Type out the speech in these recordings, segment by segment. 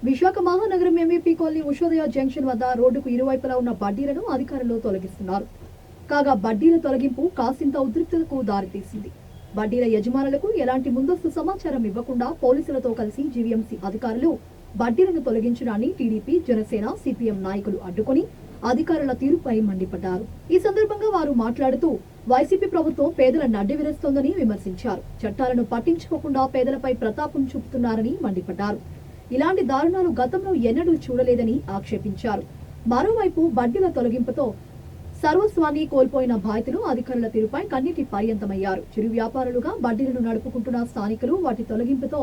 విశాఖ మహానగరం MVP colony Ushodaya junction వద్ద రోడ్డుకు ఇరువైపులా ఉన్న బడ్డీలను అధికారులు తొలగిస్తున్నారు. కాగా బడ్డీల తొలగింపు కాసింత ఉద్రిక్తతకు దారితీసింది. బడ్డీల యజమానులకు ఎలాంటి ముందస్తు సమాచారం ఇవ్వకుండా పోలీసులతో కలిసి జీవీఎంసీ అధికారులు బడ్డీలను తొలగించడాన్ని టీడీపీ, జనసేన, సిపిఎం నాయకులు అడ్డుకొని అధికారుల తీరుపై మండిపడ్డారు. ఈ సందర్భంగా వారు మాట్లాడుతూ వైసీపీ ప్రభుత్వం పేదల నడ్డి విరుస్తోందని విమర్శించారు. చట్టాలను పట్టించుకోకుండా పేదలపై ప్రతాపం చూపుతున్నారని మండిపడ్డారు. ఇలాంటి దారుణాలు గతంలో ఎన్నడూ చూడలేదని ఆక్షేపించారు. మరోవైపు బడ్డీల తొలగింపుతో సర్వస్వాన్ని కోల్పోయిన బాధితులు అధికారుల తీరుపై కన్నీటి పర్యంతమయ్యారు. చిరు వ్యాపారులుగా బడ్డీలను నడుపుకుంటున్న స్థానికులు వాటి తొలగింపుతో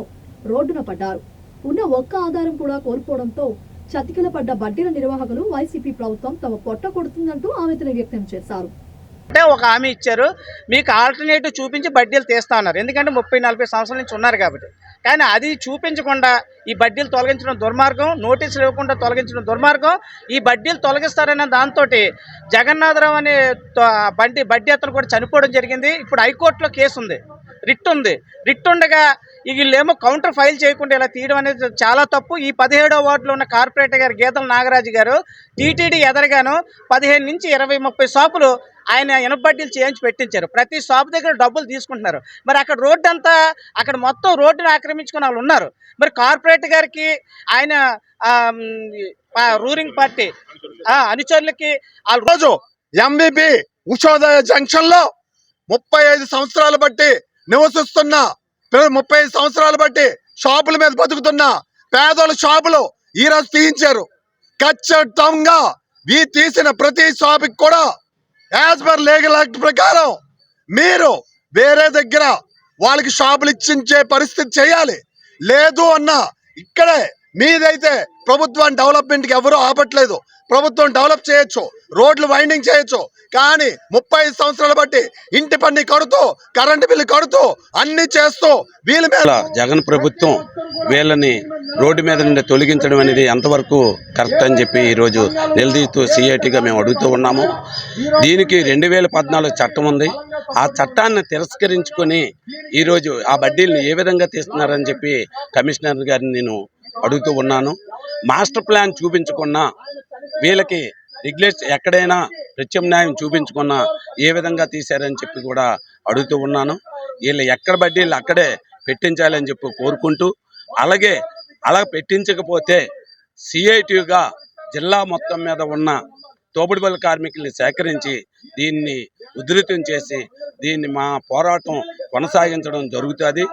రోడ్డున పడ్డారు. ఉన్న ఒక్క ఆధారం కూడా కోల్పోవడంతో చతికిల పడ్డ బడ్డీల నిర్వాహకులు వైసీపీ ప్రభుత్వం తమ పొట్ట కొడుతుందంటూ ఆవేదన వ్యక్తం చేశారు. అంటే ఒక హామీ ఇచ్చారు, మీకు ఆల్టర్నేటివ్ చూపించి బడ్డీలు తీస్తా ఉన్నారు. ఎందుకంటే 30-40 సంవత్సరాల నుంచి ఉన్నారు కాబట్టి. కానీ అది చూపించకుండా ఈ బడ్డీలు తొలగించడం దుర్మార్గం, నోటీసులు ఇవ్వకుండా తొలగించడం దుర్మార్గం. ఈ బడ్డీలు తొలగిస్తారనే దాంతో జగన్నాథరావు అనే బడ్డీ అతను కూడా చనిపోవడం జరిగింది. ఇప్పుడు హైకోర్టులో కేసు ఉంది, రిట్ ఉంది. రిట్ ఉండగా వీళ్ళేమో కౌంటర్ ఫైల్ చేయకుండా ఇలా తీయడం అనేది చాలా తప్పు. ఈ 17వ వార్డులో ఉన్న కార్పొరేటర్ గారు గీతల నాగరాజు గారు టీటీడీ ఎదరగాను 15 నుంచి 20-30 షాపులు ఆయన ఇనపబడ్డీలు చేయించి పెట్టించారు. ప్రతి షాప్ దగ్గర డబ్బులు తీసుకుంటున్నారు. మరి అక్కడ రోడ్డు అంతా అక్కడ మొత్తం రోడ్డుని ఆక్రమించుకున్న వాళ్ళు ఉన్నారు. మరి కార్పొరేటర్ గారికి ఆయన రూలింగ్ పార్టీ అనుచరులకి రోజు ఎంవీపీ ఉషోదయ జంక్షన్ లో 35 సంవత్సరాలు బట్టి నివసిస్తున్న 35 సంవత్సరాలు బట్టి షాపుల మీద బతుకుతున్న పేదోళ్ళ షాపులు ఈ రోజు తీయించారు. ఖచ్చితంగా ఈ తీసిన ప్రతి షాపుకి కూడా యాజ్ పర్ లీగల్ యాక్ట్ ప్రకారం మీరు వేరే దగ్గర వాళ్ళకి షాపులు ఇచ్చించే పరిస్థితి చేయాలి. లేదు అన్న ఇక్కడే మీదైతే ప్రభుత్వం డెవలప్మెంట్కి ఎవరూ ఆపట్లేదు. ప్రభుత్వం డెవలప్ చేయొచ్చు, రోడ్లు వైండింగ్ చేయొచ్చు. కానీ 35 సంవత్సరాలు బట్టి ఇంటి పన్ను కడుతూ, కరెంటు బిల్లు కడుతూ, అన్ని చేస్తూ వీళ్ళ మీద జగన్ ప్రభుత్వం వీళ్ళని రోడ్డు మీద నుండి తొలగించడం అనేది ఎంతవరకు కరెక్ట్ అని చెప్పి ఈరోజు నిలదీస్తూ సిఐటిగా మేము అడుగుతూ ఉన్నాము. దీనికి 2014 చట్టం ఉంది. ఆ చట్టాన్ని తిరస్కరించుకొని ఈరోజు ఆ బడ్డీలను ఏ విధంగా తీస్తున్నారని చెప్పి కమిషనర్ గారిని నేను అడుగుతూ ఉన్నాను. మాస్టర్ ప్లాన్ చూపించుకున్నా వీళ్ళకి రెగ్యులేషన్ ఎక్కడైనా ప్రత్యామ్నాయం చూపించుకున్నా ఏ విధంగా తీశారని చెప్పి కూడా అడుగుతూ ఉన్నాను. వీళ్ళు ఎక్కడ బడ్డీలు అక్కడే పెట్టించాలని చెప్పి కోరుకుంటూ, అలాగే అలా పెట్టించకపోతే సిఐటిగా జిల్లా మొత్తం మీద ఉన్న తోపుడుబల కార్మికుల్ని సేకరించి దీన్ని ఉధృతం చేసి దీన్ని మా పోరాటం కొనసాగించడం జరుగుతుంది.